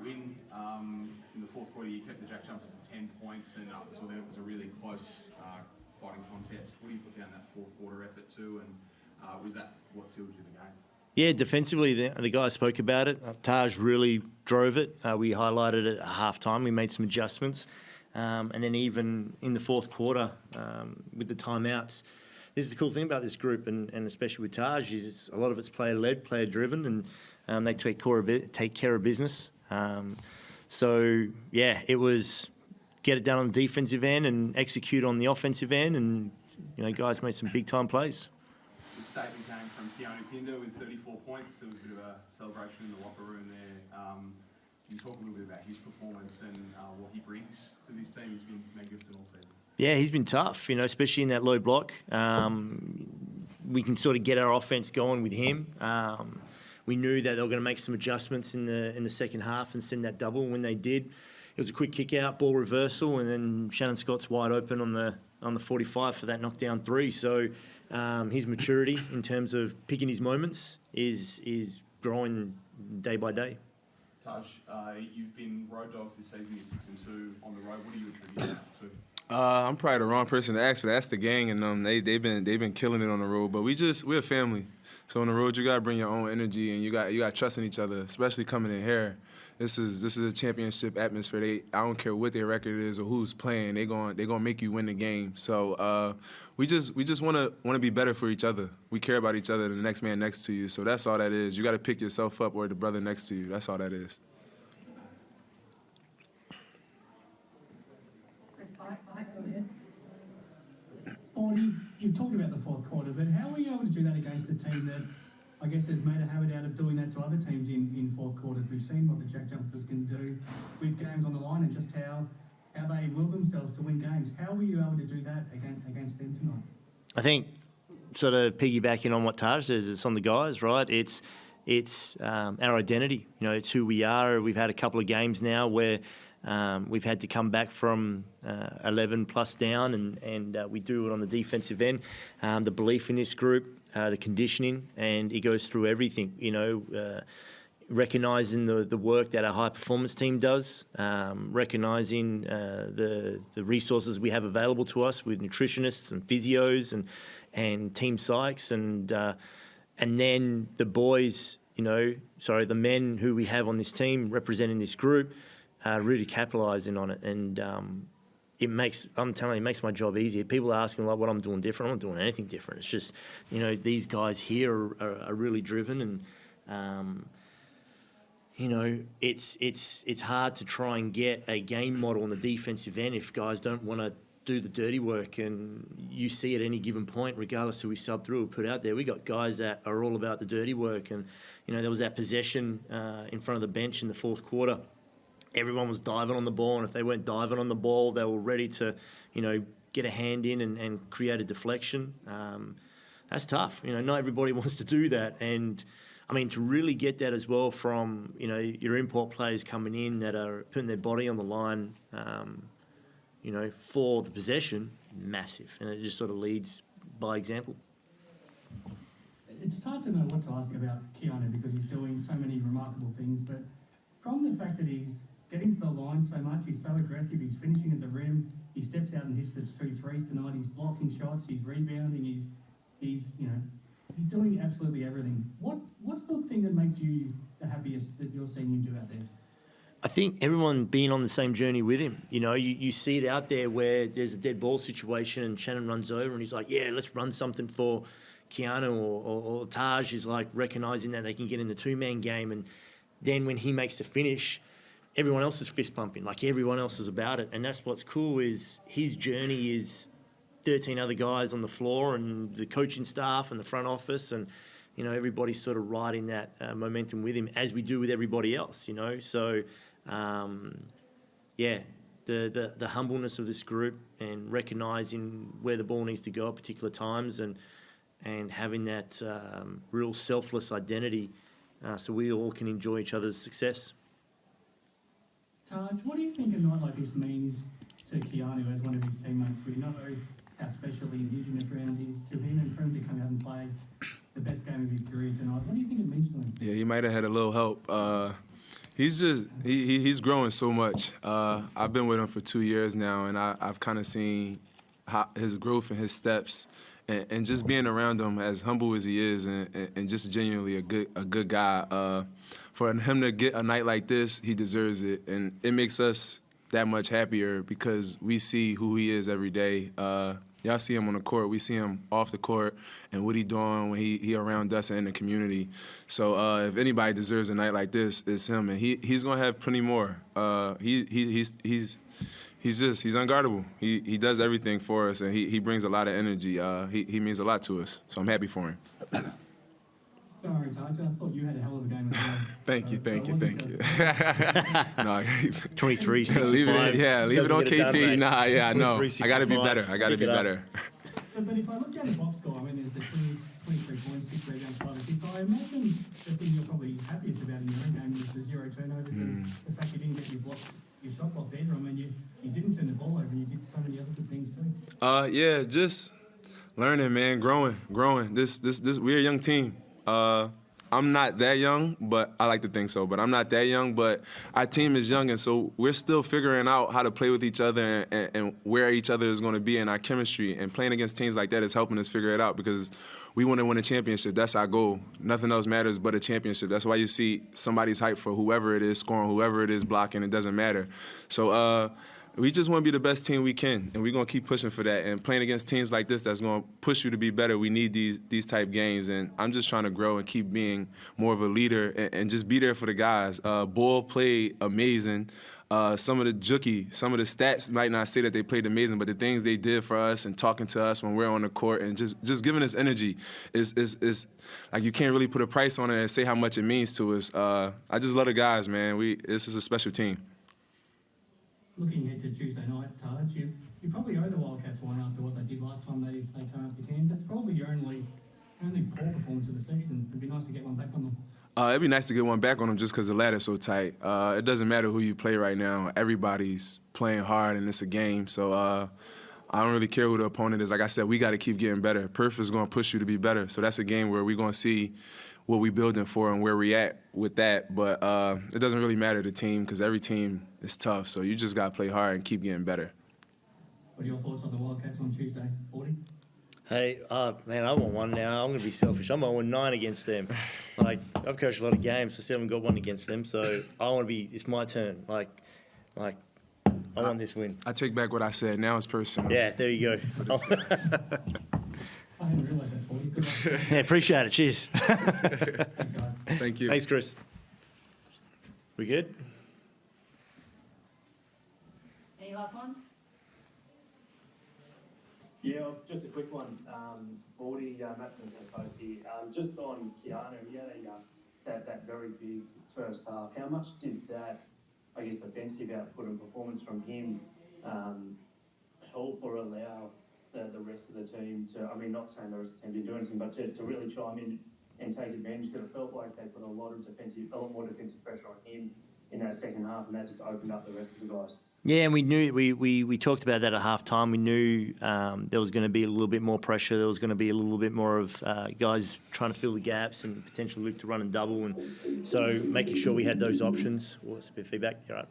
win in the fourth quarter. You kept the JackJumpers to 10 points, and up until then it was a really close fighting contest. What do you put down that fourth quarter effort to, and was that what sealed you the game? Yeah, defensively, the guys spoke about it. Taj really drove it. We highlighted it at halftime. We made some adjustments. And then even in the fourth quarter, with the timeouts, this is the cool thing about this group, and especially with Taj, is a lot of it's player-led, player-driven, and they take care of business. So, yeah, it was get it done on the defensive end and execute on the offensive end, and, guys made some big-time plays. The statement came from Keanu Pindo with 34 points. There was a bit of a celebration in the locker room there. Can you talk a little bit about his performance and what he brings to this team? He's been magnificent all season. Yeah, he's been tough, especially in that low block. We can sort of get our offense going with him. We knew that they were going to make some adjustments in the second half and send that double. When they did, it was a quick kick out, ball reversal, and then Shannon Scott's wide open on the 45 for that knockdown three. So his maturity in terms of picking his moments is growing day by day. Taj, you've been road dogs this season. You're 6-2 on the road. What do you attribute that to? I'm probably the wrong person to ask for that. That's the gang, and they've been killing it on the road. But we're a family. So on the road, you gotta bring your own energy, and you got trust in each other, especially coming in here. This is a championship atmosphere. I don't care what their record is or who's playing. They gonna make you win the game. So we just wanna be better for each other. We care about each other and the next man next to you. So that's all that is. You got to pick yourself up or the brother next to you. That's all that is. Forde, you've talked about the fourth quarter, but how were you able to do that against a team that I guess has made a habit out of doing that to other teams in fourth quarters? We've seen what the JackJumpers can do with games on the line and just how they will themselves to win games. How were you able to do that against them tonight? I think, sort of piggybacking on what Taj says, it's on the guys, right? It's our identity. It's who we are. We've had a couple of games now where we've had to come back from 11 plus down, and we do it on the defensive end. The belief in this group, the conditioning, and it goes through everything. Recognising the work that our high performance team does, recognising the resources we have available to us with nutritionists and physios and team psychs, and then the boys, the men who we have on this team representing this group, really capitalising on it, and I'm telling you, it makes my job easier. People are asking what I'm doing different. I'm not doing anything different. It's just, these guys here are really driven, and it's hard to try and get a game model on the defensive end if guys don't want to do the dirty work. And you see at any given point, regardless who we sub through or put out there, we got guys that are all about the dirty work. And there was that possession in front of the bench in the fourth quarter. Everyone was diving on the ball, and if they weren't diving on the ball, they were ready to, get a hand in and create a deflection. That's tough. Not everybody wants to do that. And, to really get that as well from, your import players coming in that are putting their body on the line, for the possession, massive. And it just sort of leads by example. It's hard to know what to ask about Keanu because he's doing so many remarkable things, but from the fact that he's getting to the line so much, he's so aggressive, he's finishing at the rim, he steps out and hits the 2 threes tonight, he's blocking shots, he's rebounding, he's doing absolutely everything. What's the thing that makes you the happiest that you're seeing him do out there? I think everyone being on the same journey with him. You see it out there where there's a dead ball situation and Shannon runs over and he's like, yeah, let's run something for Keanu, or Taj is like recognising that they can get in the two-man game, and then when he makes the finish, everyone else is fist pumping, like everyone else is about it. And that's what's cool, is his journey is 13 other guys on the floor and the coaching staff and the front office, and everybody's sort of riding that momentum with him, as we do with everybody else. So the humbleness of this group and recognising where the ball needs to go at particular times, and having that real selfless identity, so we all can enjoy each other's success. Taj, what do you think a night like this means to Keanu as one of his teammates? We know how special the Indigenous round is to him, and for him to come out and play the best game of his career tonight. What do you think it means to him? Yeah, he might have had a little help. He's growing so much. I've been with him for 2 years now, and I've kind of seen his growth and his steps, and just being around him, as humble as he is, and just genuinely a good guy. For him to get a night like this, he deserves it, and it makes us that much happier because we see who he is every day. Y'all see him on the court. We see him off the court and what he doing when he around us and in the community. So if anybody deserves a night like this, it's him, and he's gonna have plenty more. He's unguardable. He does everything for us, and he brings a lot of energy. He means a lot to us. So I'm happy for him. Sorry, Tahjere, I thought you had a hell of a game as well. Thank you. No, 23, 65. leave it on KP. Nah, I know. 23, I gotta be better. I gotta be Pick it up. better. But if I look down the box score, I mean, there's the 23 points, 6 rebounds, 5 assists. So I imagine the thing you're probably happiest about in your own game is the 0 turnovers and the fact you didn't get your shot blocked either. I mean, you didn't turn the ball over and you did so many other good things too. Yeah, just learning, man, growing. This we're a young team. I'm not that young, but I like to think so. But I'm not that young, but our team is young, and so we're still figuring out how to play with each other and where each other is going to be in our chemistry. And playing against teams like that is helping us figure it out because we want to win a championship. That's our goal. Nothing else matters but a championship. That's why you see somebody's hype for whoever it is scoring, whoever it is blocking. It doesn't matter. So we just want to be the best team we can, and we're going to keep pushing for that. And playing against teams like this that's going to push you to be better, we need these type games. And I'm just trying to grow and keep being more of a leader and just be there for the guys. Bull played amazing. Some of the stats might not say that they played amazing, but the things they did for us and talking to us when we're on the court and just giving us energy is like you can't really put a price on it and say how much it means to us. I just love the guys, man. This is a special team. Looking ahead to Tuesday night, Tahjere, you probably owe the Wildcats one after what they did last time they came up to Cairns. That's probably your only poor performance of the season. It'd be nice to get one back on them. It'd be nice to get one back on them just because the ladder's so tight. It doesn't matter who you play right now. Everybody's playing hard, and it's a game. So I don't really care who the opponent is. Like I said, we got to keep getting better. Perth is going to push you to be better. So that's a game where we're going to see what we're building for and where we at with that. But it doesn't really matter the team because every team is tough. So you just got to play hard and keep getting better. What are your thoughts on the Wildcats on Tuesday, Forde? Hey, man, I want one now. I'm going to be selfish. I'm 0-9 against them. Like, I've coached a lot of games, I still haven't got one against them. So I want to be, it's my turn. Like, I want this win. I take back what I said. Now it's personal. Yeah, there you go. I hadn't realised that, Forde. Good luck. Yeah, appreciate it. Cheers. Thanks, guys. Thank you. Thanks, Chris. We good? Any last ones? Yeah, just a quick one. Forde, Mattman has post here. Just on Keanu, he had that very big first half. How much did that, I guess, offensive output and performance from him help or allow the rest of the team to, I mean, not saying the rest of the team didn't do anything, but to really chime in and take advantage, because it felt like they put a lot more defensive pressure on him in that second half, and that just opened up the rest of the guys. Yeah, and we knew we talked about that at half time. We knew there was going to be a little bit more pressure. There was going to be a little bit more of guys trying to fill the gaps and potentially look to run and double. And so making sure we had those options. What's a bit of feedback? You're right.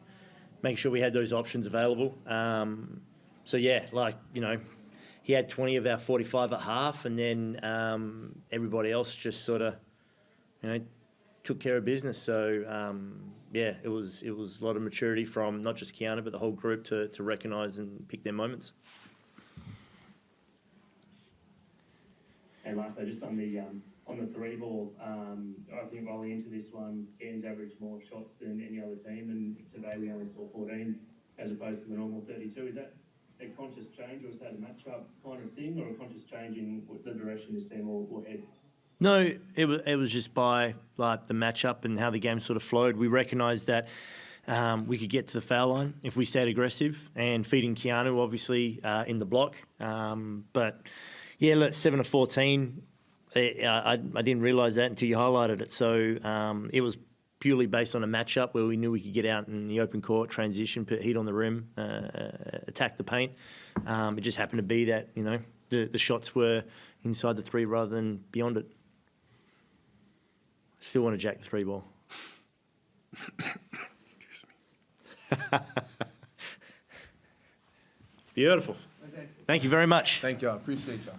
Making sure we had those options available. So yeah, like, you know, he had 20 of our 45 at half, and then everybody else just sort of, you know, took care of business. So yeah, it was a lot of maturity from not just Keanu but the whole group to recognise and pick their moments. And lastly, just on the three ball, I think rolling into this one, Cairns averaged more shots than any other team, and today we only saw 14 as opposed to the normal 32. Is that a conscious change, or is that a matchup kind of thing, or a conscious change in the direction this team will head? No, it was just by like the matchup and how the game sort of flowed. We recognised that we could get to the foul line if we stayed aggressive and feeding Keanu obviously in the block. But yeah, look, 7 of 14. I didn't realise that until you highlighted it. So it was purely based on a matchup where we knew we could get out in the open court, transition, put heat on the rim, attack the paint. It just happened to be that, you know, the shots were inside the three rather than beyond it. Still want to jack the three ball. Beautiful. Okay. Thank you very much. Thank y'all. Appreciate y'all.